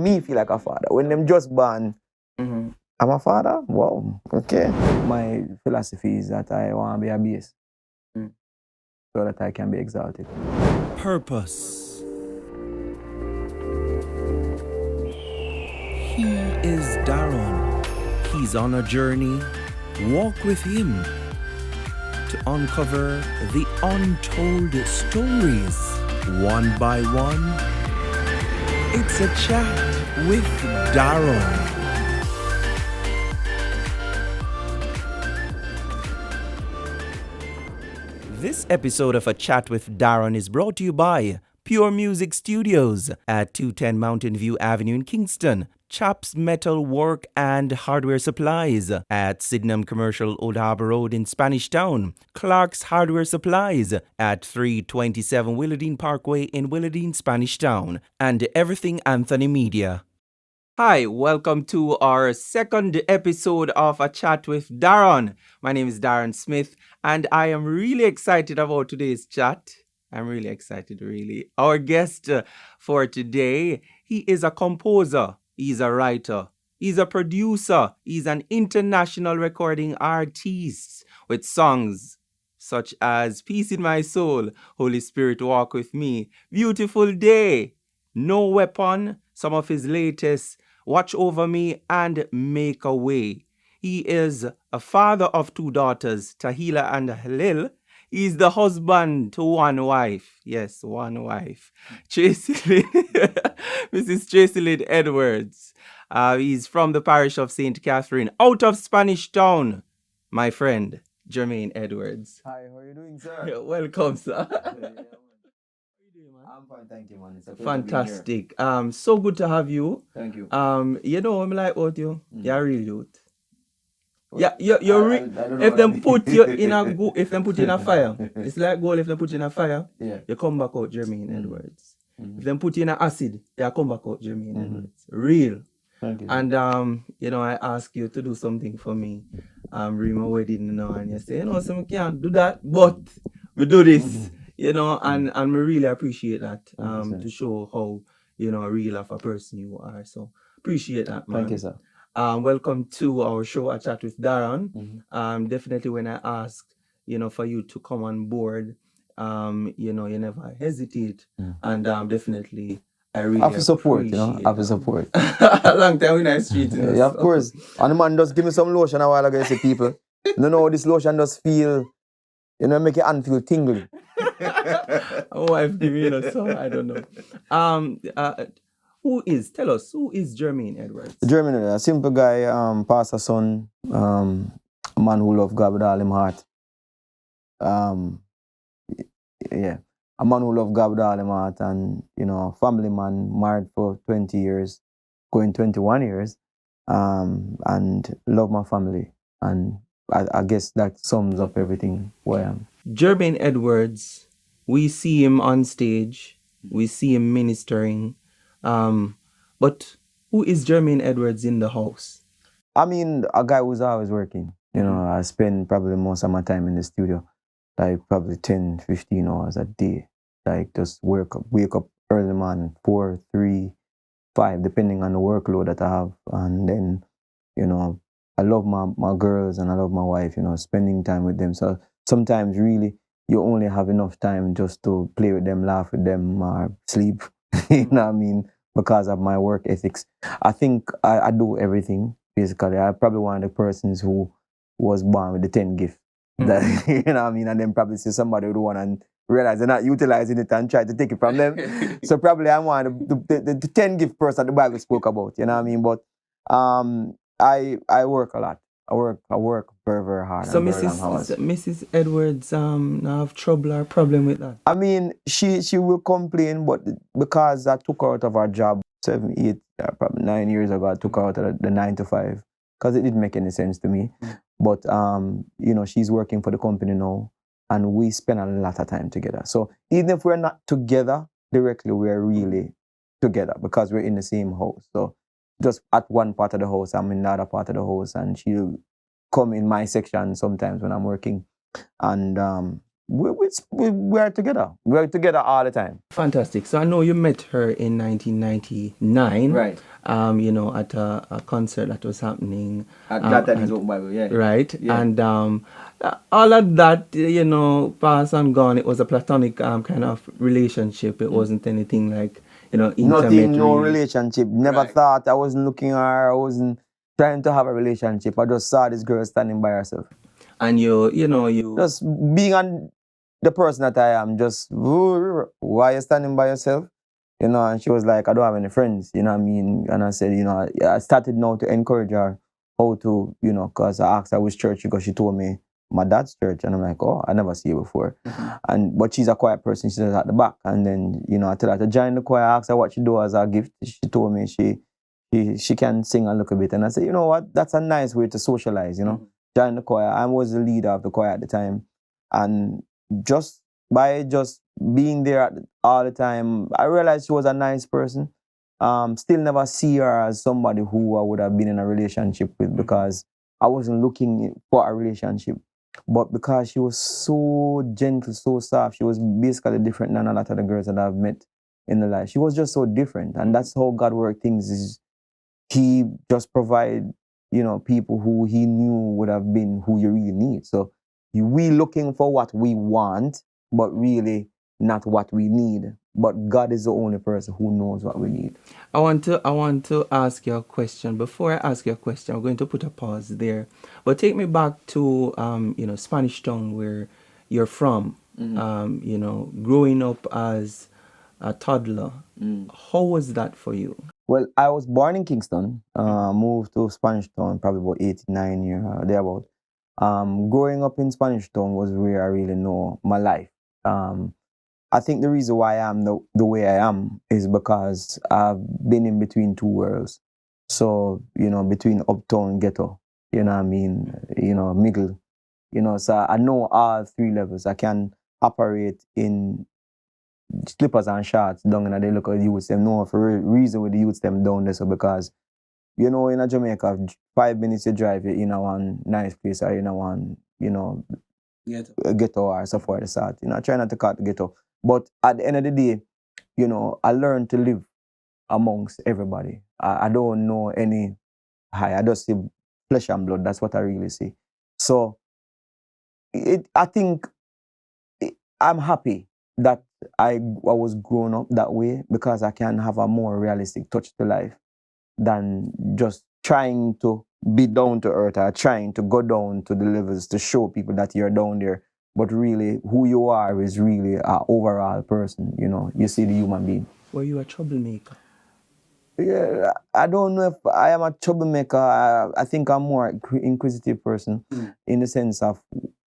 me feel like a father. When them just born, Mm-hmm. I'm a father? Wow, okay. My philosophy is that I want to be a base so that I can be exalted. Purpose. He is DaRoN. He's on a journey. Walk with him to uncover the untold stories one by one. It's a chat with DaRoN. This episode of A Chat with DaRoN is brought to you by Pure Music Studios at 210 Mountain View Avenue in Kingston, Chops Metal Work and Hardware Supplies at Sydenham Commercial Old Harbour Road in Spanish Town, Clark's Hardware Supplies at 327 Willowdene Parkway in Willowdene, Spanish Town, and Everything Anthony Media. Hi, welcome to our second episode of A Chat with DaRoN. My name is DaRoN Smith, and I am really excited about today's chat. I'm really excited, really. Our guest for today, he is a composer, he's a writer, he's a producer, he's an international recording artist with songs such as Peace in My Soul, Holy Spirit Walk With Me, Beautiful Day, No Weapon, some of his latest, Watch Over Me, and Make a Way. He is a father of two daughters, Tahila and Halil. He's the husband to one wife. Yes, one wife. Mrs. Jermaine Edwards. He's from the parish of St. Catherine, out of Spanish Town. My friend, Jermaine Edwards. Hi, how are you doing, sir? Welcome, sir. I'm fine, thank you, man. It's a pleasure Fantastic. So good to have you. Thank you. You know I'm like about you. You're a real youth. Well, Yeah, you're I don't know if what them that put you in a if them put you in a fire, means. it's like gold. If them put you in a fire, Yeah. you come back out Jermaine Edwards. Mhm. If them put you in a acid, you come back out Jermaine Edwards. Real. Thank you. And you know, I ask you to do something for me. During my wedding, you know, and you say, you know, so we can't do that, but we do this, you know, and we really appreciate that. To show how, you know, real of a person you are. So appreciate that, man. Thank you, sir. Welcome to our show, A Chat with DaRoN. Mhm. Definitely when I asked, you know, for you to come on board, you know, you never hesitate. And definitely I really Have support, you know. appreciate Have that. support. A long time in the street, you know, Yeah, of so. course. And the man just give me some lotion a while ago, you see people. You know, this lotion does feel, you know, make your hand feel tingly. My wife give me, you know, so I don't know. Tell us, who is Jermaine Edwards? Jermaine, a simple guy, pastor son, a man who love God with all him heart. Yeah, a man who love God with all him heart, and you know, family man, married for 20 years, going 21 years, and love my family, and I guess that sums up everything where I am. Jermaine Edwards, we see him on stage, we see him ministering, but who is Jermaine Edwards in the house? I mean, a guy who's always working. You know, I spend probably most of my time in the studio, like probably 10, 15 hours a day. Like just wake up early morning, 4, 3, 5, depending on the workload that I have. And then, you know, I love my girls and I love my wife, you know, spending time with them. So sometimes really you only have enough time just to play with them, laugh with them, or sleep. You know what I mean? Because of my work ethics. I think I do everything, basically. I'm probably one of the persons who was born with the 10 gift. That, you know what I mean? And then probably see somebody with one and realize they're not utilizing it and try to take it from them. So probably I'm one of the 10 gift person the Bible spoke about, you know what I mean? But I work a lot. I work very, very hard. So and very long hours. Mrs. Edwards have trouble or problem with that? I mean, she will complain, but because I took her out of her job 7, 8, probably 9 years ago, I took her out of the 9 to 5 because it didn't make any sense to me. But you know, she's working for the company now, and we spend a lot of time together. So even if we're not together directly, we're really together because we're in the same house. So just at one part of the house, I'm in the other part of the house, and she'll come in my section sometimes when I'm working. And we are together. We are together all the time. Fantastic. So I know you met her in 1999. Right. At a concert that was happening. At that time is Open Bible, yeah. Right. Yeah. And all of that, passed and gone. It was a platonic kind of relationship. It wasn't anything like, intimate. Nothing, no really. relationship. Never Right. thought I wasn't looking at her. I wasn't trying to have a relationship. I just saw this girl standing by herself. And you Just being the person that I am, just why you standing by yourself? And she was like, I don't have any friends, you know what I mean? And I said, I started now to encourage her how to, because I asked her which church because she told me my dad's church. And I'm like, oh, I never see you before. But she's a quiet person. She's at the back. And then, I tell her to join the choir. I asked her what she do as a gift. She told me she can sing a little bit. And I said, you know what? That's a nice way to socialize, join the choir. I was the leader of the choir at the time. And just by just being there all the time, I realized she was a nice person. Still never see her as somebody who I would have been in a relationship with because I wasn't looking for a relationship. But because she was so gentle, so soft, she was basically different than a lot of the girls that I've met in the life. She was just so different. And that's how God worked things is he just provide, people who he knew would have been who you really need. So we looking for what we want, but really not what we need. But God is the only person who knows what we need. I want to ask you a question. Before I ask you a question, I'm going to put a pause there. But take me back to Spanish Town where you're from. Growing up as a toddler. How was that for you? Well, I was born in Kingston, moved to Spanish Town probably about 89 years, thereabout. Growing up in Spanish Town was where I really know my life. I think the reason why I am the way I am is because I've been in between two worlds. So, between uptown and ghetto, you know what I mean? Middle, so I know all three levels. I can operate in slippers and shorts down in the local youths. Them know for reason with the youths them down there. So because, in a Jamaica, 5 minutes you drive you in a one nice place or in a one, ghetto or so forth the sort. I try not to cut the ghetto. But at the end of the day, I learned to live amongst everybody. I don't know any high. I just see flesh and blood. That's what I really see. So I think I'm happy that I was grown up that way because I can have a more realistic touch to life than just trying to be down to earth or trying to go down to the levels to show people that you're down there. But really, who you are is really an overall person. You see the human being. Were you a troublemaker? Yeah, I don't know if I am a troublemaker. I think I'm more inquisitive person in the sense of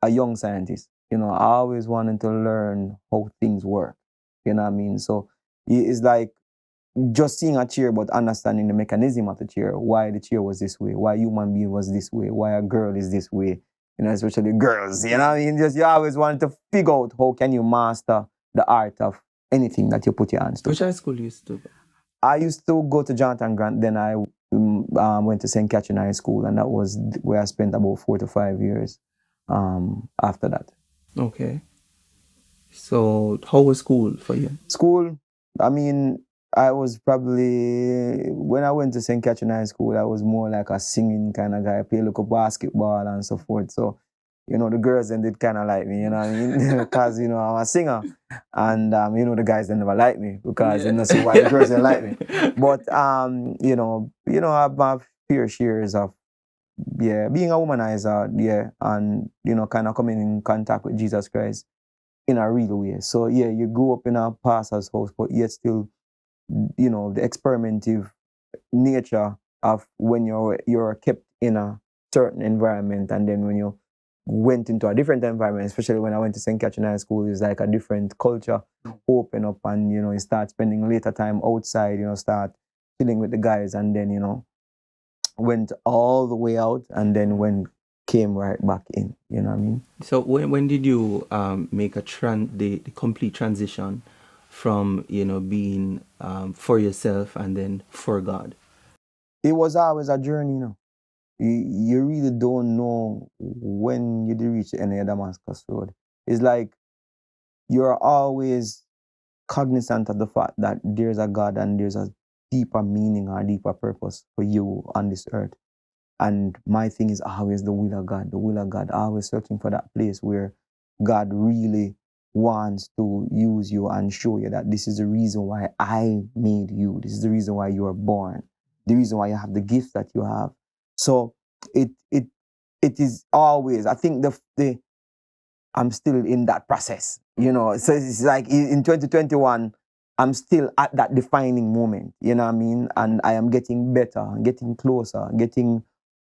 a young scientist. I always wanted to learn how things work. You know what I mean? So it's like just seeing a chair, but understanding the mechanism of the chair, why the chair was this way, why human being was this way, why a girl is this way, especially girls, you know what I mean? Just you always want to figure out how can you master the art of anything that you put your hands to. Which high school you used to go? I used to go to Jonathan Grant, then I went to St. Catherine High School, and that was where I spent about 4 to 5 years after that. Okay. So how was school for you? School, I mean, I was probably, when I went to St. Catherine High School, I was more like a singing kind of guy. I played local basketball and so forth. So, the girls then did kind of like me, you know what I mean? Because, I'm a singer. And, the guys then never like me because, so why the girls didn't like me. But, I have my fair shares of, being a womanizer, and, kind of coming in contact with Jesus Christ in a real way. So, you grew up in a pastor's house, but yet still, the experimentative nature of when you're kept in a certain environment, and then when you went into a different environment, especially when I went to St. Catherine High School, it's like a different culture open up, and you start spending later time outside, start chilling with the guys, and then went all the way out, and then came right back in, you know what I mean? So when did you make the complete transition from being for yourself and then for God? It was always a journey, You really don't know when you reach any of Damascus Road. It's like you're always cognizant of the fact that there's a God and there's a deeper meaning or deeper purpose for you on this earth. And my thing is always the will of God, the will of God, always searching for that place where God really wants to use you and show you that this is the reason why I made you. This is the reason why you are born. The reason why you have the gift that you have. So it is always, I think the I'm still in that process, So it's like in 2021, I'm still at that defining moment, you know what I mean? And I am getting better, getting closer, getting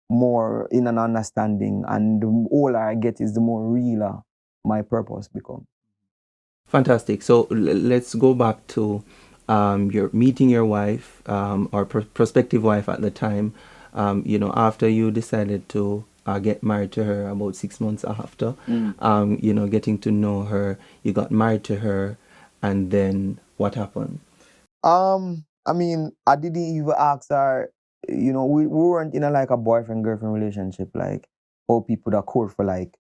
more in an understanding. And the older I get is the more realer my purpose becomes. Fantastic. So let's go back to your meeting your wife or prospective wife at the time. After you decided to get married to her about 6 months after, getting to know her, you got married to her, and then what happened? I mean, I didn't even ask her, we weren't in a boyfriend-girlfriend relationship, like all people that court for like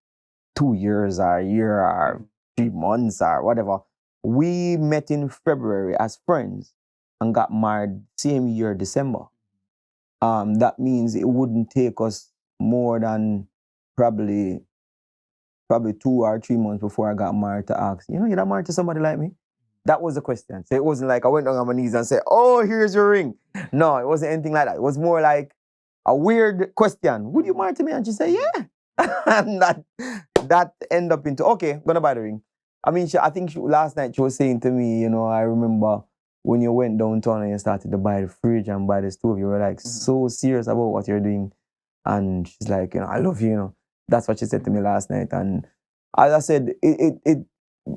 2 years or a year or 3 months or whatever. We met in February as friends and got married same year, December. That means it wouldn't take us more than probably 2 or 3 months before I got married to ask, you're not married to somebody like me? That was the question. So it wasn't like I went down on my knees and said, oh, here's your ring. No, it wasn't anything like that. It was more like a weird question. Would you marry to me? And she said, yeah. And that ended up into, okay, gonna buy the ring. I mean, I think last night she was saying to me, I remember when you went downtown and you started to buy the fridge and buy the stove, you were like so serious about what you're doing. And she's like, I love you, That's what she said to me last night. And as I said,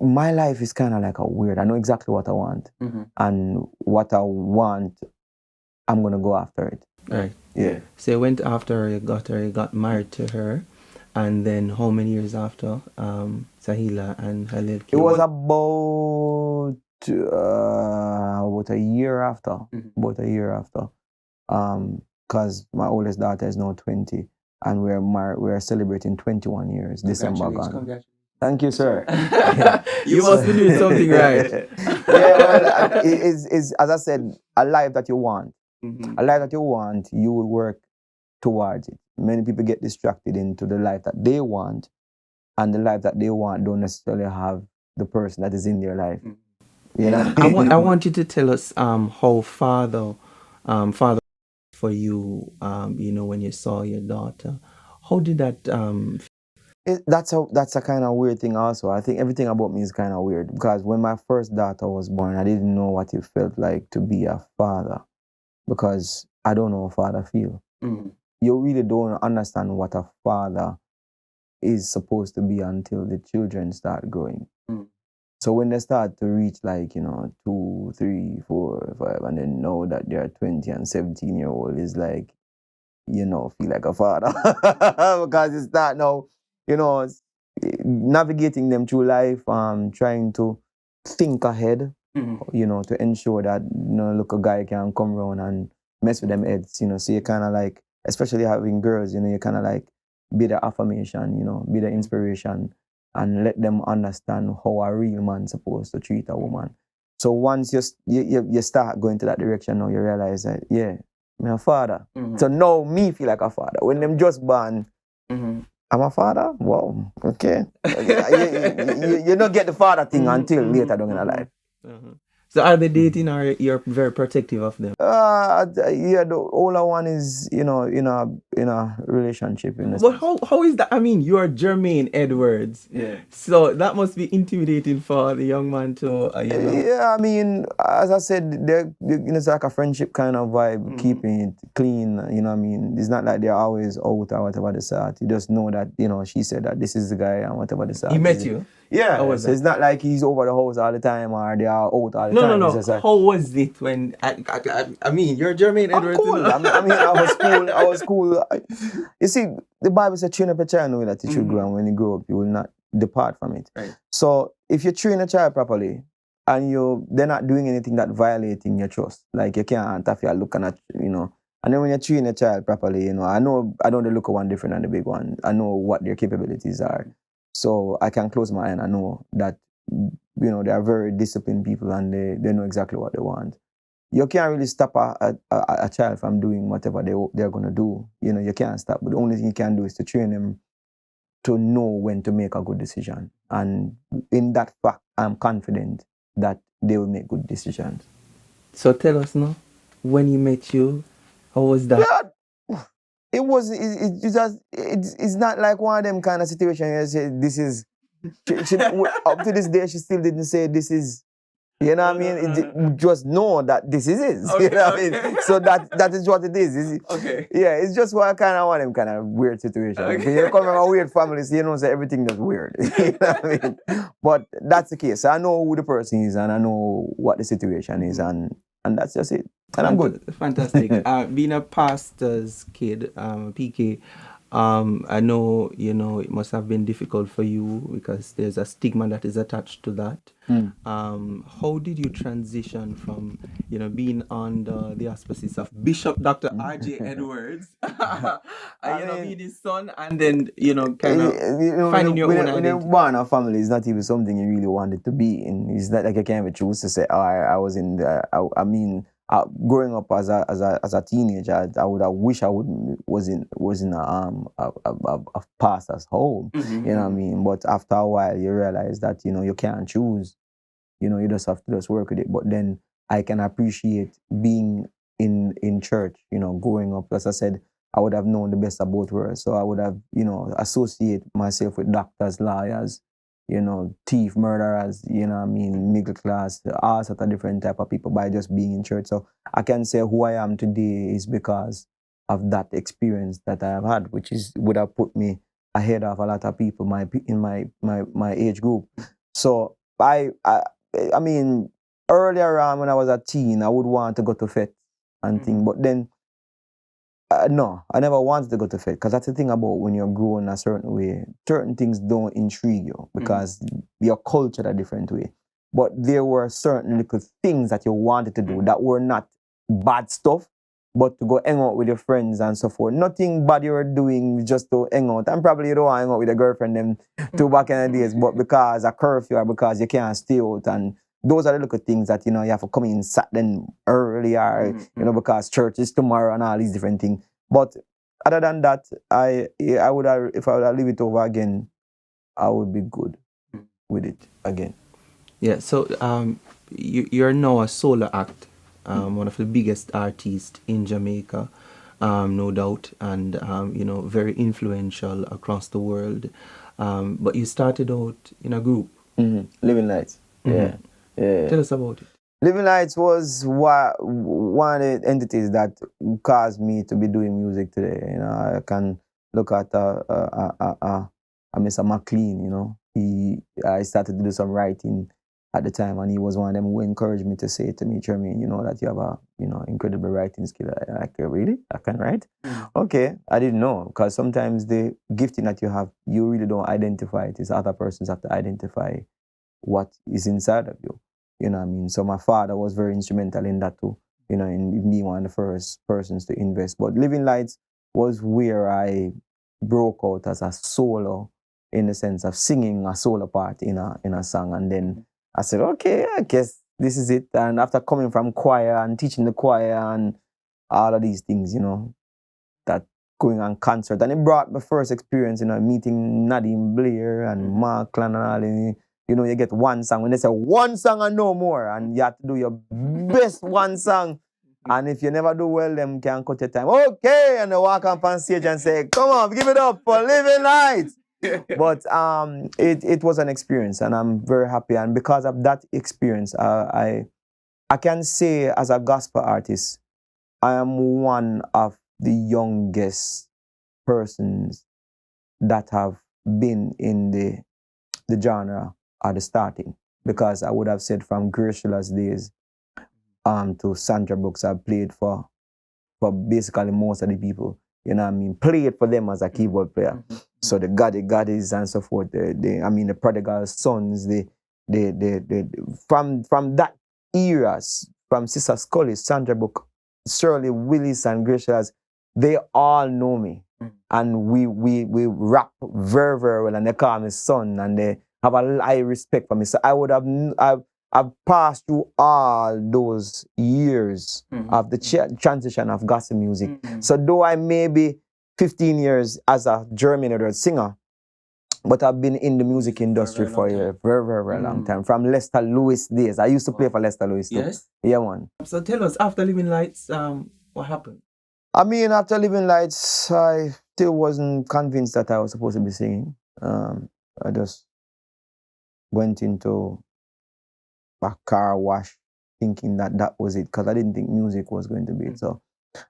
my life is kind of like a weird. I know exactly what I want. And what I want, I'm going to go after it. Right. Yeah. So you went after her, you got married to her. And then how many years after Sahila and Khalil came? It was about a year after. About a year after. Because my oldest daughter is now 20. And we're celebrating 21 years, December gone. Congratulations. Thank you, sir. You must be doing something right. Well, it's, as I said, a life that you want. A life that you want, you will work towards it. Many people get distracted into the life that they want, and the life that they want don't necessarily have the person that is in their life. I want you to tell us how father for you, when you saw your daughter. How did that That's a kind of weird thing also. I think everything about me is kind of weird because when my first daughter was born, I didn't know what it felt like to be a father because I don't know how father feel. You really don't understand what a father is supposed to be until the children start growing. So when they start to reach 2, 3, 4, 5, and then know that they're 20 and 17-year-old is like, feel like a father because it's not now, navigating them through life, trying to think ahead, to ensure that, look, a guy can come around and mess with them heads, so you kind of like, especially having girls, you kind of like be the affirmation, be the inspiration and let them understand how a real man's supposed to treat a woman. So once you start going to that direction now, you realize that, yeah, I'm a father. So now me feel like a father. When them just born, I'm a father? Wow, okay. You don't get the father thing until later down in your life. So are they dating or you're very protective of them? Yeah, the older one is, in a relationship. But how is that? I mean, you are Jermaine Edwards. Yeah. So that must be intimidating for the young man to, Yeah, I mean, as I said, it's like a friendship kind of vibe, keeping it clean, you know what I mean? It's not like they're always out or whatever the sort. You just know that, she said that this is the guy and whatever the sort. He met you? Yeah, so it's not like he's over the house all the time or they are out all the time. No. It's just like, how was it when, I mean, you're Jermaine Edwards. I'm cool. I mean, I was cool. You see, the Bible says, train up a child knowing that he should grow, and when you grow up, you will not depart from it. Right. So if you train a child properly, and they're not doing anything that violating your trust, like you can't if you're looking at, and then when you train a child properly, I know the little one different than the big one. I know what their capabilities are. So I can close my eye and I know that they are very disciplined people and they know exactly what they want. You can't really stop a child from doing whatever they're going to do. You can't stop. But the only thing you can do is to train them to know when to make a good decision. And in that fact, I'm confident that they will make good decisions. So tell us now, when he met you, how was that? Yeah, it's not like one of them kind of situation where you say, this is, up to this day, she still didn't say this is, you know what I mean? Just know that this is it. Okay, you know what I mean? So that is what it is. Okay. Yeah, it's just what kind of one of them kind of weird situation. Okay. You come from a weird family, so you know, so everything is weird. You know what I mean? But that's the case. I know who the person is and I know what the situation is, and that's just it. And I'm good. Fantastic. Being a pastor's kid, PK, I know, it must have been difficult for you because there's a stigma that is attached to that. How did you transition from, being under the auspices of Bishop Dr. R.J. Edwards, being his son, and then, kind of finding your own identity? When you're born a family, it's not even something you really wanted to be in. It's not like you can't even choose to say, I was in the, growing up as a teenager, I would have wished I was in a pastor's home. You know what I mean? But after a while, you realize that you can't choose. You just have to just work with it. But then I can appreciate being in church. Growing up, as I said, I would have known the best of both worlds. So I would have associate myself with doctors, lawyers, thief, murderers, middle class, all sorts of different type of people by just being in church. So I can say who I am today is because of that experience that I have had, which would have put me ahead of a lot of people in my age group. So I mean, earlier on when I was a teen, I would want to go to FET and things, but then no, I never wanted to go to FET because that's the thing about when you're growing a certain way. Certain things don't intrigue you because you're cultured a different way. But there were certain little things that you wanted to do that were not bad stuff, but to go hang out with your friends and so forth. Nothing bad you were doing just to hang out. And probably you don't want to hang out with a girlfriend them too back in the days, but because of curfew or because you can't stay out, and those are the little things that, you have to come in Saturday earlier, because church is tomorrow and all these different things. But other than that, I would have, if I would have leave it over again, I would be good with it again. Yeah, so you're now a solo act, one of the biggest artists in Jamaica, no doubt, and very influential across the world. But you started out in a group. Living Lights. Yeah. Tell us about it. Living Lights was one of the entities that caused me to be doing music today. I can look at Mr. McLean. I started to do some writing at the time, and he was one of them who encouraged me to say to me, Jermaine, that you have a incredible writing skill. I'm like, really? I can write? Okay, I didn't know, because sometimes the gifting that you have, you really don't identify it. It's other persons have to identify what is inside of you. You know what I mean? So my father was very instrumental in that too, in being one of the first persons to invest. But Living Lights was where I broke out as a solo, in the sense of singing a solo part in a song. And then I said, okay, I guess this is it. And after coming from choir and teaching the choir and all of these things, that going on concert. And it brought my first experience, meeting Nadine Blair and Mark Clan and all that. You get one song. When they say one song and no more, and you have to do your best one song. And if you never do well, them can cut your time. Okay, and they walk up on stage and say, come on, give it up for Living Lights. But it was an experience, and I'm very happy. And because of that experience, I can say as a gospel artist, I am one of the youngest persons that have been in the genre at the starting, because I would have said from Graceful's days to Sandra Brooks, I played for basically most of the people, played for them as a keyboard player. So the Gaddies and so forth, the Prodigal Sons, from that era, from Sister Scully, Sandra Brooks, Shirley Willis and Graceful's, they all know me. And we rap very, very well, and they call me son, and have a high respect for me. So I would have, I've passed through all those years of the transition of gospel music. So though I may be 15 years as a Jermaine Edwards singer, but I've been in the music industry for a very long time. From Lester Lewis days. I used to play for Lester Lewis too. Yes? Yeah, man. So tell us, after Living Lights, what happened? I mean, after Living Lights, I still wasn't convinced that I was supposed to be singing. I just went into a car wash thinking that that was it, because I didn't think music was going to be it. So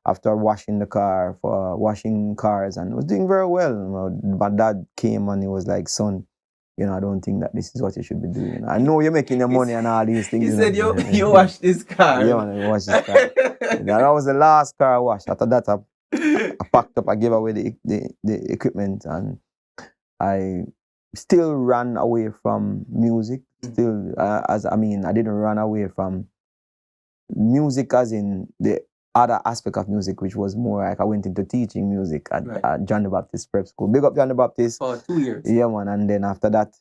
after washing the car, for washing cars, and was doing very well, my dad came and he was like, son, you know, I don't think that this is what you should be doing. I know you're making your money and all these things. He said, you washed this car. Yeah, man, I washed this car. That was the last car I washed. After that, I packed up, I gave away the equipment, and I still ran away from music. Still, I didn't run away from music as in the other aspect of music, which was more like I went into teaching music at John the Baptist Prep School. Big up John the Baptist. For 2 years. Yeah, man. And then after that,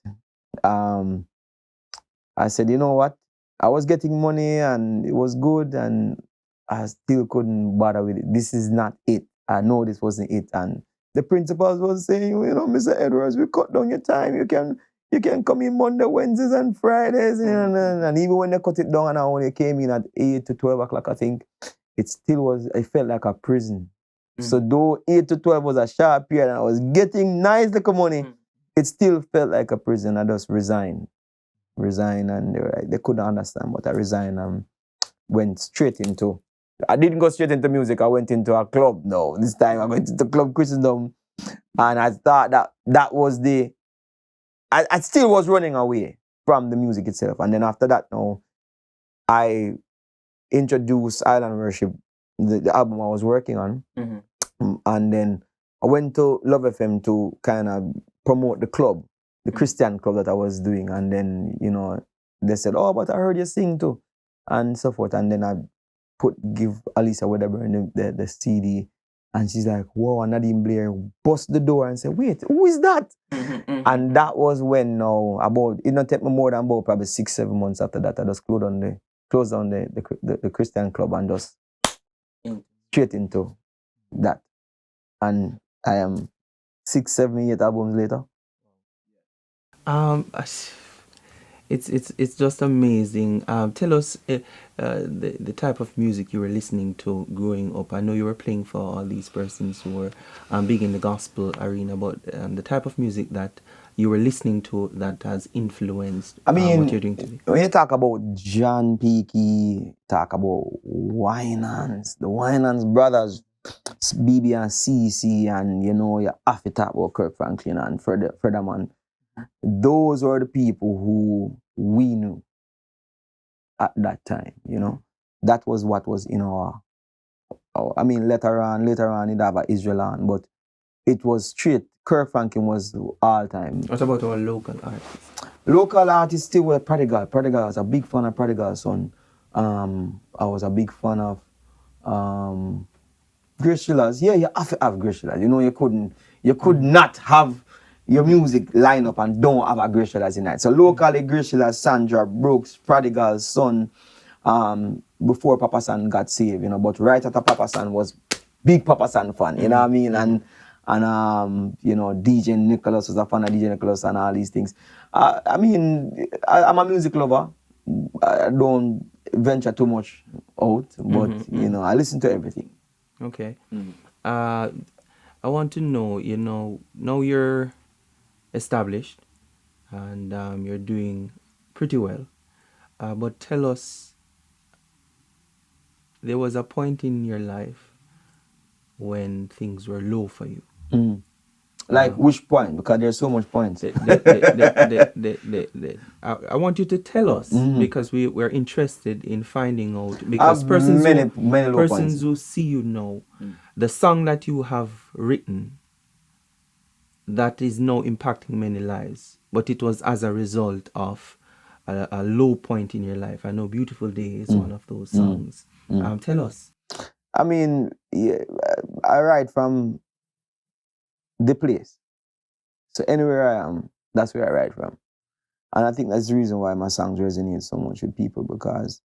I said, you know what? I was getting money and it was good, and I still couldn't bother with it. This is not it. I know this wasn't it. And the principals was saying, you know, Mr. Edwards, we cut down your time. You can come in Monday, Wednesdays, and Fridays. And even when they cut it down and I only came in at 8 to 12 o'clock, I think, it felt like a prison. So though 8 to 12 was a sharp period and I was getting nice little money, it still felt like a prison. I just resigned, and they couldn't understand, but I resigned and went straight into, I didn't go straight into music, I went into a club. No, this time I went into Club Christendom, and I thought that was I still was running away from the music itself. And then after that, I introduced Island Worship, the album I was working on, and then I went to Love FM to kind of promote the club, the Christian club that I was doing. And then, you know, they said, oh, but I heard you sing too, and so forth. And then I give Alisa Wedderburn the CD, and she's like, whoa, and Nadine Blair bust the door and said, wait, who is that? And that was when it didn't take me more than about probably 6-7 months after that, I just closed down the Christian club and just straight into that. And I am 6, 7, 8 albums later. It's just amazing. Tell us the type of music you were listening to growing up. I know you were playing for all these persons who were big in the gospel arena, but the type of music that you were listening to that has influenced what you're doing today. When you talk about John Peaky, talk about Winans, the Winans brothers, BB and CC, and you know, you have to talk about Kirk Franklin and Fredderman. Those were the people who we knew at that time, you know. That was what was in our later on it have a Israel on, but it was straight. Kirk Franklin was all time. What about our local artists? Local artists still were Prodigal. Prodigal, I was a big fan of Prodigal Son. I was a big fan of Grace Shillers. Yeah, you have to have Grace Shillers. You know, you could not have your music line up and don't have a Grace Shillers in it. So locally, Grace Shillers, Sandra Brooks, Prodigal Son, before Papa San got saved, you know, but right after Papa San was big Papa San fan, you know what I mean? And you know, DJ Nicholas was a fan of DJ Nicholas and all these things. I'm a music lover. I don't venture too much out, but you know, I listen to everything. Okay. I want to know, you know, now you're established and you're doing pretty well, but tell us, there was a point in your life when things were low for you. Like which point? Because there's so much points. I want you to tell us, because we're interested in finding out, because persons who see you now, the song that you have written that is now impacting many lives, but it was as a result of a low point in your life. I know Beautiful Day is one of those songs. Tell us. I mean, yeah, I write from the place. So anywhere I am, that's where I write from. And I think that's the reason why my songs resonate so much with people, because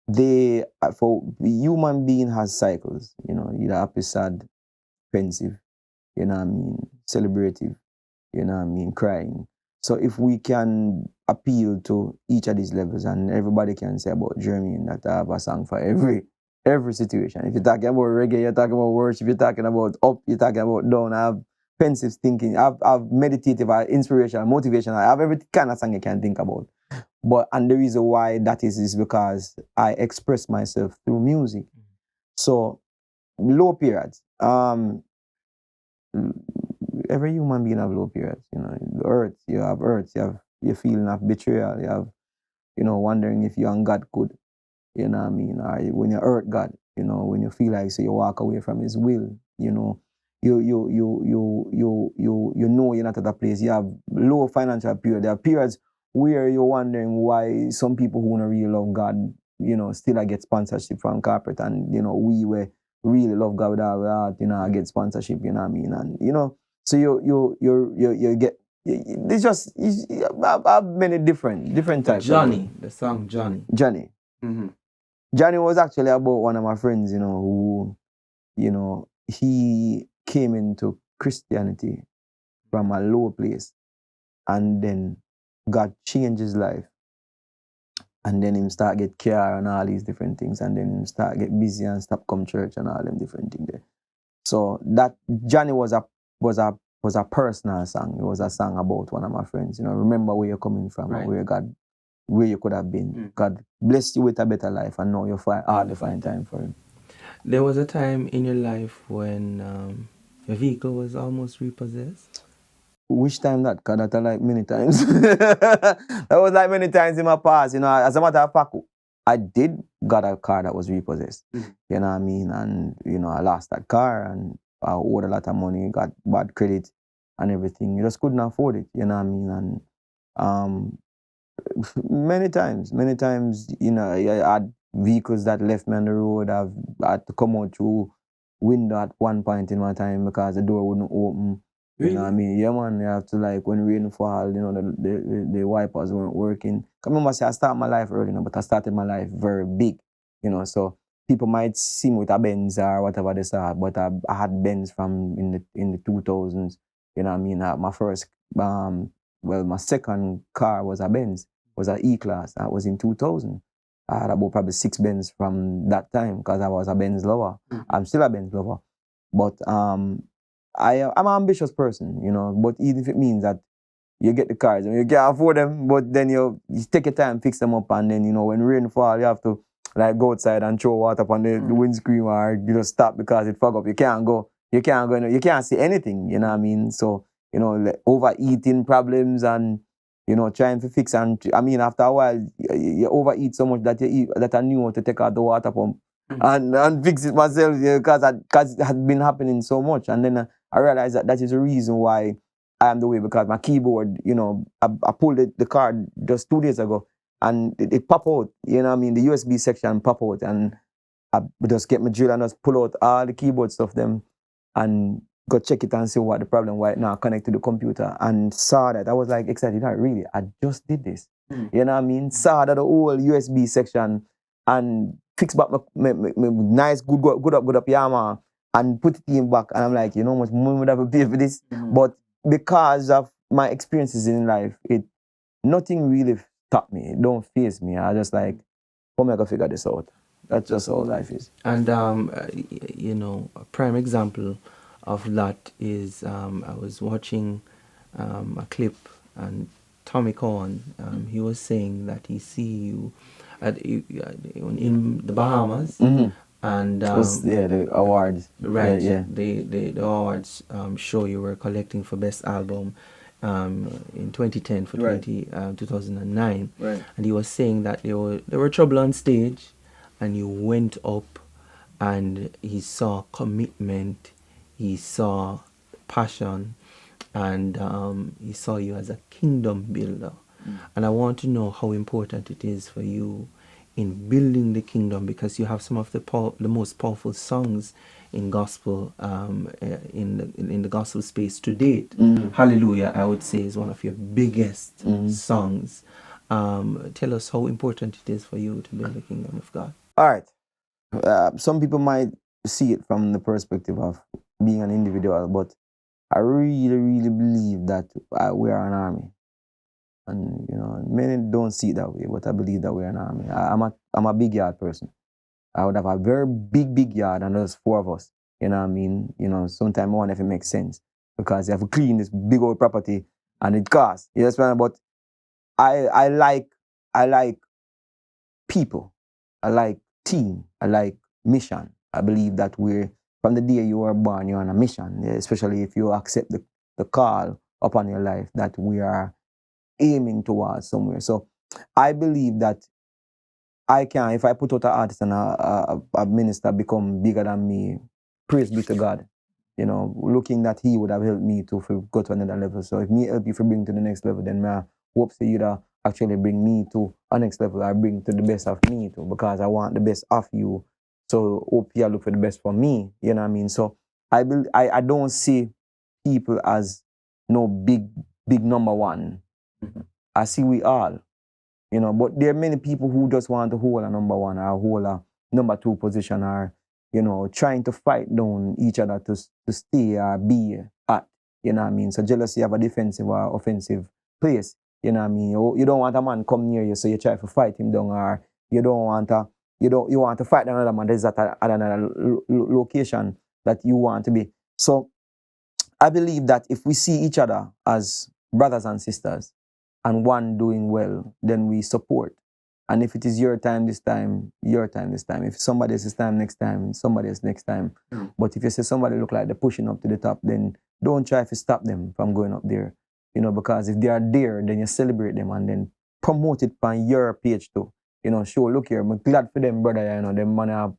they, for human being has cycles, you know, either happy, sad, pensive, you know what I mean, celebrative, you know what I mean, crying. So if we can appeal to each of these levels, and everybody can say about Jermaine that I have a song for every situation. If you're talking about reggae, you're talking about worship, you're talking about up, you're talking about down, I have pensive thinking, I've meditative, I have inspirational, motivational, I have every kind of song you can think about. And the reason why that is because I express myself through music. So low periods. Every human being have low periods. You know, you have your feeling of betrayal. You have, you know, wondering if you and God could. You know what I mean? Or when you hurt God, you know, when you feel like so you walk away from His will. You know, you know you're not at a place. You have low financial period. There are periods where you're wondering why some people who don't really love God, you know, still I get sponsorship from corporate, and you know we were really love God with our heart, you know, I get sponsorship, you know what I mean, and you know, so you get. It's just I've many different types. Johnny, the song Johnny. Johnny. Mm-hmm. Johnny was actually about one of my friends, you know, who, you know, he came into Christianity from a low place, and then God changed his life, and then him start get care and all these different things, and then him start get busy and stop come church and all them different things there. So that Johnny was a personal song. It was a song about one of my friends. You know, remember where you're coming from, Right. and where you could have been. God blessed you with a better life, and now you're hard to find time for Him. There was a time in your life when your vehicle was almost repossessed. Which time that? Because that like many times. That was like many times in my past. You know, as a matter of fact, I did got a car that was repossessed. You know what I mean? And, you know, I lost that car, and I owed a lot of money, got bad credit and everything. You just couldn't afford it. You know what I mean? And many times, you know, I had vehicles that left me on the road. I've had to come out through window at one point in my time because the door wouldn't open. Really? You know what I mean? Yeah, man, you have to, like, when rain fall, you know, the wipers weren't working. I remember, I started my life early, you know, but I started my life very big, you know, so people might see me with a Benz or whatever they saw, but I had Benz from in the 2000s, you know what I mean? My first, my second car was a Benz, was an E-Class. That was in 2000. I had about probably 6 Benz from that time because I was a Benz lover. I'm still a Benz lover. But I'm an ambitious person, you know, but even if it means that you get the cars and you can't afford them, but then you take your time, fix them up, and then, you know, when rain fall, you have to like go outside and throw water upon the windscreen, or you just stop because it fog up. You can't go, you can't see anything, you know what I mean? So, you know, like overeating problems and, you know, trying to fix, and I mean, after a while, you overeat so much that that I knew how to take out the water pump and fix it myself, because it had been happening so much. And then I realized that is the reason why I am the way, because my keyboard, you know, I pulled the card just 2 days ago, and it pop out, you know what I mean, the USB section pop out, and I just get my drill and just pull out all the keyboard stuff them and go check it and see what the problem, why it now connect to the computer, and saw that. I was like excited, not really, I just did this. You know what I mean? Saw that the whole USB section and fix back my nice good up Yamaha and put it in back, and I'm like, you know how much money would I have to pay for this? But because of my experiences in life, nothing really stopped me. It don't face me. I just like, how am I gonna figure this out? That's just how life is. And you know, a prime example of that is I was watching a clip, and Tommy Cohen, he was saying that he see you in the Bahamas, and the awards, right, yeah. the awards show you were collecting for best album in 2010 for 2009, Right. and he was saying that there were trouble on stage, and you went up, and he saw commitment, he saw passion, and he saw you as a kingdom builder. And I want to know how important it is for you in building the kingdom, because you have some of the most powerful songs in gospel, in the gospel space to date. Hallelujah, I would say, is one of your biggest songs. Tell us how important it is for you to build the kingdom of God. All right. Some people might see it from the perspective of being an individual, but I really, really believe that we are an army. And, many don't see it that way, but I believe that we're an army. I'm a big yard person. I would have a very big, big yard, and there's 4 of us. You know what I mean? Sometimes I wonder if it makes sense, because you have to clean this big old property and it costs. You understand? But I like people. I like team. I like mission. I believe that from the day you were born, you're on a mission, especially if you accept the call upon your life that we are aiming towards somewhere. So I believe that if I put out an artist and a minister become bigger than me, praise be to God. Looking that he would have helped me to go to another level. So if me help you to bring to the next level, then I hope for you to actually bring me to a next level. I bring to the best of me too, because I want the best of you. So hope you look for the best for me. You know what I mean? So I don't see people as no big number one. I see we all. But there are many people who just want to hold a number one or hold a number 2 position, or, trying to fight down each other to stay or be at, you know what I mean? So jealousy have a defensive or offensive place, you know what I mean? You don't want a man come near you, so you try to fight him down, or you want to fight another man that is at another location that you want to be. So I believe that if we see each other as brothers and sisters, and one doing well, then we support. And if it is your time this time, your time this time. If somebody else's time next time, somebody else next time. But if you see somebody look like they're pushing up to the top, then don't try to stop them from going up there. Because if they are there, then you celebrate them and then promote it on your page too. Show, look here, I'm glad for them, brother. Them man have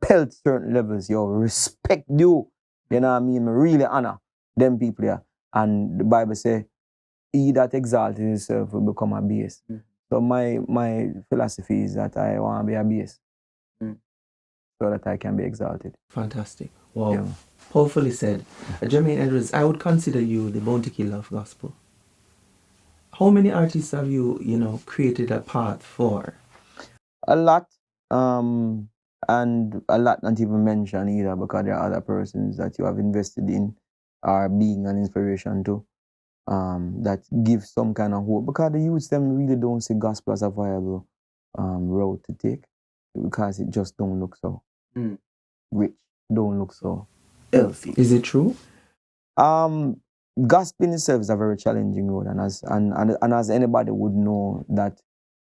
pelt certain levels. Respect you. You know what I mean? I really honor them people here. And the Bible say, he that exalted himself will become a base. So my philosophy is that I want to be a base, so that I can be exalted. Fantastic. Wow. Yeah. Powerfully said. Jermaine Edwards, I would consider you the bounty killer of gospel. How many artists have you, created a path for? A lot. And a lot not even mentioned either, because there are other persons that you have invested in or being an inspiration to. That give some kind of hope, because the youths them really don't see gospel as a viable road to take, because it just don't look so rich, don't look so healthy. Is it true? Gospel in itself is a very challenging road, and as anybody would know, that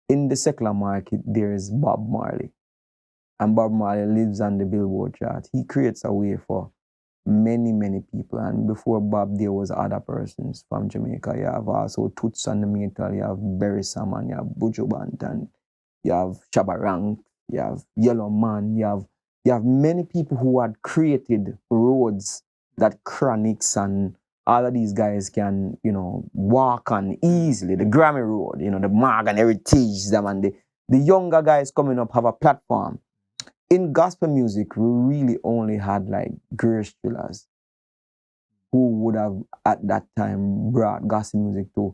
in the secular market there is Bob Marley, and Bob Marley lives on the Billboard chart. He creates a way for many, many people. And before Bob, there was other persons from Jamaica. You have also Toots and the Metal, you have Berry Salmon, you have Buju Banton, you have Shabarang, you have Yellow Man, you have many people who had created roads that Chronics and all of these guys can, walk on easily. The Grammy Road, the Mag and Heritage, them, and the younger guys coming up have a platform. In gospel music, we really only had like Grace Thrillers, who would have at that time brought gospel music to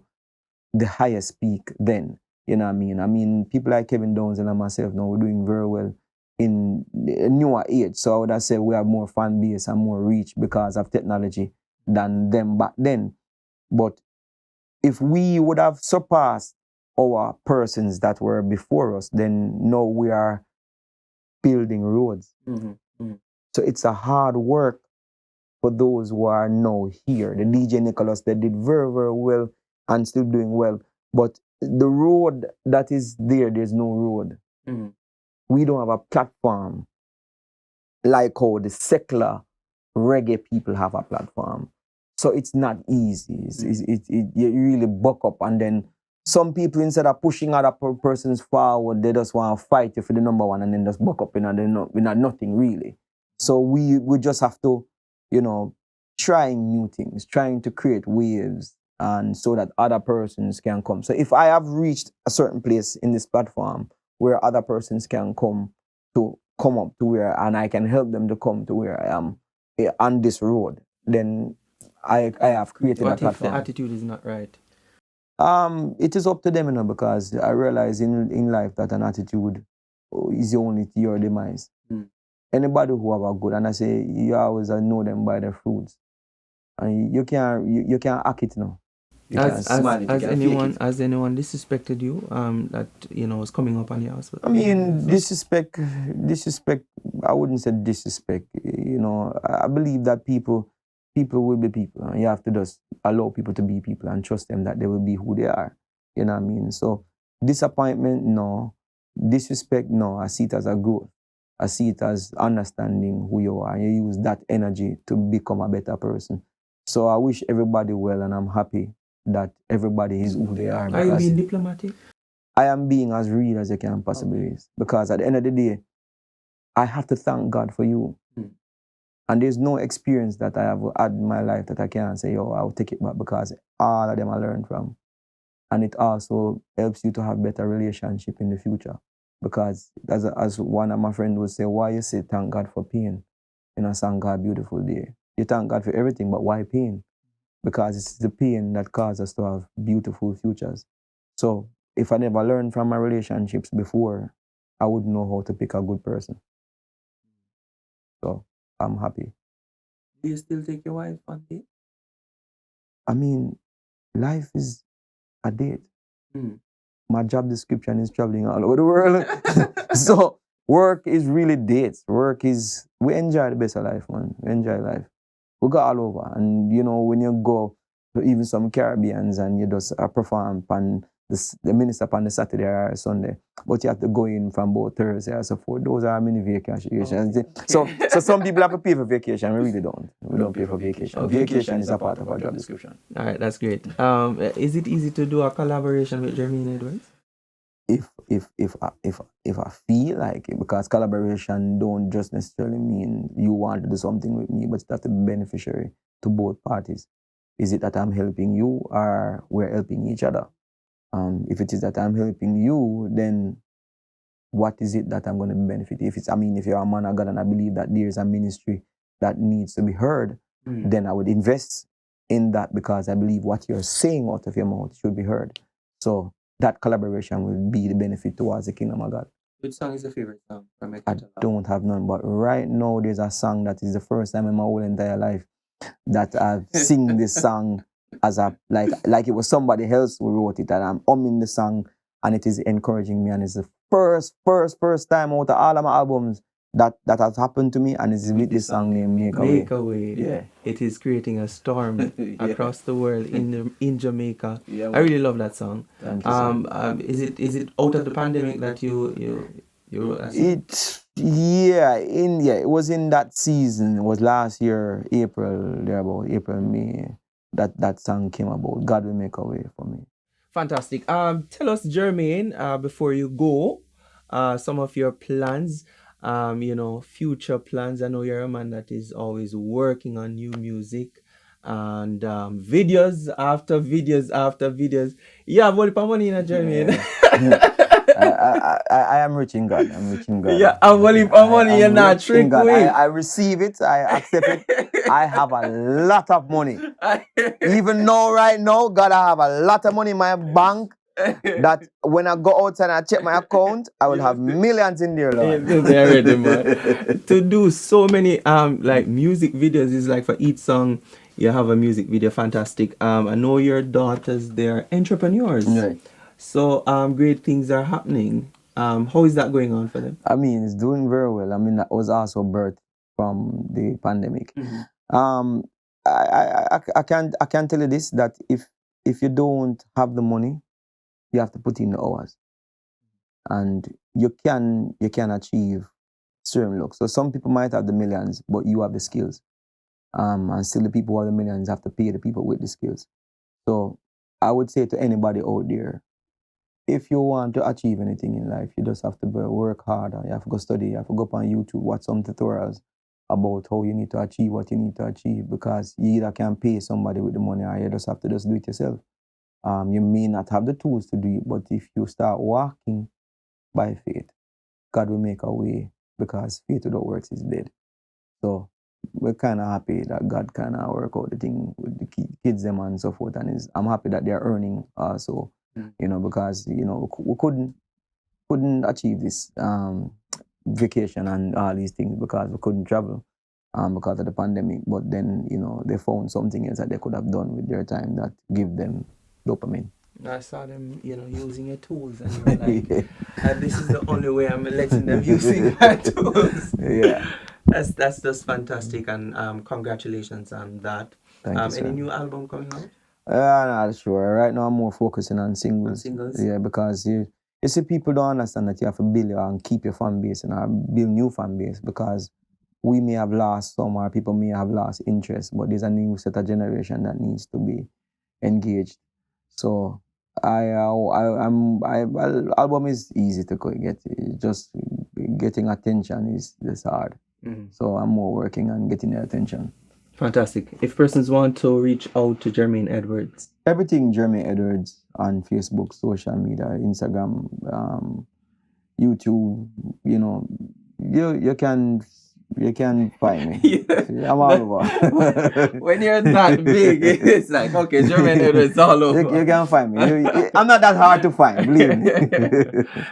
the highest peak then. You know what I mean? I mean, people like Kevin Downs and myself now, we're doing very well in the newer age. So I would have said we have more fan base and more reach because of technology than them back then. But if we would have surpassed our persons that were before us, then now we are building roads. So it's a hard work for those who are now here. The DJ Nicholas, they did very, very well and still doing well. But the road that is there's no road. We don't have a platform like how the secular reggae people have a platform. So it's not easy. You really buck up, and then some people, instead of pushing other persons forward, they just want to fight you for the number one and then just buck up, we're not nothing really. So we just have to, trying new things, trying to create waves, and so that other persons can come. So if I have reached a certain place in this platform, where other persons can come up to where, and I can help them to come to where I am on this road, then I have created a platform. What if the attitude is not right? It is up to them, because I realize in life that an attitude is the only to your demise. Anybody who have a good, and I say you always know them by their fruits, and you can't act it now. Has anyone disrespected you that was coming up on your house? I mean, disrespect. I wouldn't say disrespect. I believe that people will be people, and you have to just allow people to be people and trust them that they will be who they are. You know what I mean? So disappointment, no. Disrespect, no. I see it as a growth. I see it as understanding who you are, and you use that energy to become a better person. So I wish everybody well, and I'm happy that everybody is who they are. Are you being diplomatic? I am being as real as I can possibly be. Because at the end of the day, I have to thank God for you. And there's no experience that I have had in my life that I can say, I'll take it back, because all of them I learned from. And it also helps you to have better relationship in the future. Because as one of my friends would say, why you say thank God for pain? Thank God beautiful day. You thank God for everything, but why pain? Because it's the pain that causes us to have beautiful futures. So if I never learned from my relationships before, I wouldn't know how to pick a good person. So I'm happy. Do you still take your wife on date? I mean, life is a date. My job description is traveling all over the world. So work is really dates. We enjoy the best of life, man. We enjoy life. We go all over. And, when you go to even some Caribbeans and you just perform on the minister on the Saturday or Sunday, but you have to go in from both Thursday or so forth. Those are mini vacations. Okay. So some people have to pay for vacation. We really don't. We don't pay for vacation. Okay. Vacation is a part of our job description. All right, that's great. Is it easy to do a collaboration with Jermaine Edwards? If I feel like it, because collaboration don't just necessarily mean you want to do something with me, but that's a beneficiary to both parties. Is it that I'm helping you or we're helping each other? If it is that I'm helping you, then what is it that I'm going to benefit? If you're a man of God and I believe that there's a ministry that needs to be heard, then I would invest in that, because I believe what you're saying out of your mouth should be heard. So that collaboration will be the benefit towards the kingdom of God. Which song is your favorite song from it? I don't have none, but right now there's a song that is the first time in my whole entire life that I've sing this song as like it was somebody else who wrote it, and I'm humming the song, and it is encouraging me, and it's the first time out of all of my albums that has happened to me, and it's with this song named Make a Way. Yeah. It is creating a storm across the world in Jamaica. Yeah, I really love that song. Thank you, is it out of the pandemic that you wrote that song? It was in that season. It was last year, April, May, that song came about. God will make a way for me. Fantastic. Tell us, Jermaine, before you go, some of your plans, future plans. I know you're a man that is always working on new music and videos after videos after videos. Yeah, what if I'm money in a Jermaine? I am rich in God. I'm rich in God. Yeah, and what if I'm money you're not trick me? I receive it. I accept it. I have a lot of money. Even now, right now, God, I have a lot of money in my bank. That when I go outside and I check my account, I will have millions in there, Lord. To do so many like music videos is like for each song you have a music video. Fantastic. I know your daughters, they're entrepreneurs. Right. So great things are happening. How is that going on for them? I mean, it's doing very well. I mean, that was also birthed from the pandemic. I can tell you this, that if you don't have the money, you have to put in the hours, and you can achieve certain looks. So some people might have the millions, but you have the skills, and still the people who have the millions have to pay the people with the skills. So I would say to anybody out there, if you want to achieve anything in life, you just have to work harder. You have to go study. You have to go up on YouTube, watch some tutorials about how you need to achieve what you need to achieve, because you either can pay somebody with the money or you just have to just do it yourself. You may not have the tools to do it, but if you start walking by faith. God will make a way because faith without works is dead. So we're kind of happy that God kind of work out the thing with the kids them and so forth. And I'm happy that they're earning also, you know, because, you know, we couldn't achieve this vacation and all these things because we couldn't travel because of the pandemic. But then, you know, they found something else that they could have done with their time that give them dopamine. I saw them, you know, using your tools, and you were like, and this is the only way I'm letting them using my tools. Yeah. That's just fantastic, and congratulations on that. Thank you, sir. Any new album coming out? Not sure. Right now I'm more focusing on singles. On singles? Yeah, because you see people don't understand that you have to build and keep your fan base and build new fan base, because we may have lost some, or people may have lost interest, but there's a new set of generation that needs to be engaged. So album is easy to get. Just getting attention is hard. So I'm more working on getting their attention. Fantastic. If persons want to reach out to Jermaine Edwards, everything Jermaine Edwards on Facebook, social media, Instagram, YouTube. You know, you can find me. Yeah. I'm all over. When you're that big, it's like, okay, Jermaine Edwards all over. You can find me. I'm not that hard to find, believe me.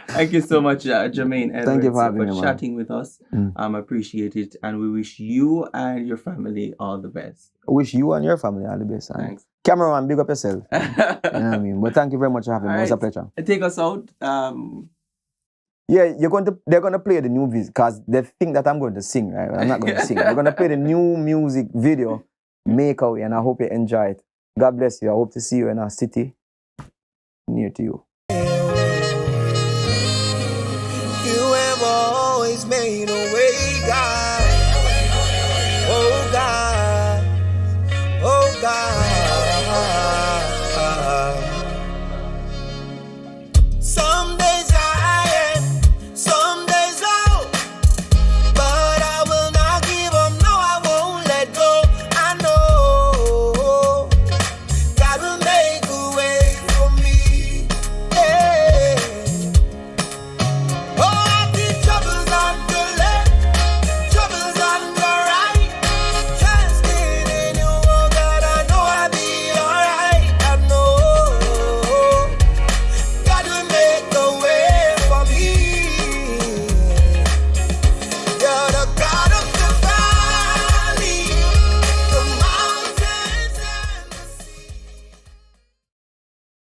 Thank you so much, Jermaine Edwards, Thank you for chatting with us. Appreciate it, and we wish you and your family all the best. I wish you and your family all the best. Thanks. Cameraman, big up yourself. You know what I mean? But thank you very much for having me. It was a pleasure. Take us out. Yeah, they're gonna play the new video because they think that I'm going to sing, right? I'm not going to sing. They're gonna play the new music video, Make a Way, and I hope you enjoy it. God bless you. I hope to see you in a city near to you.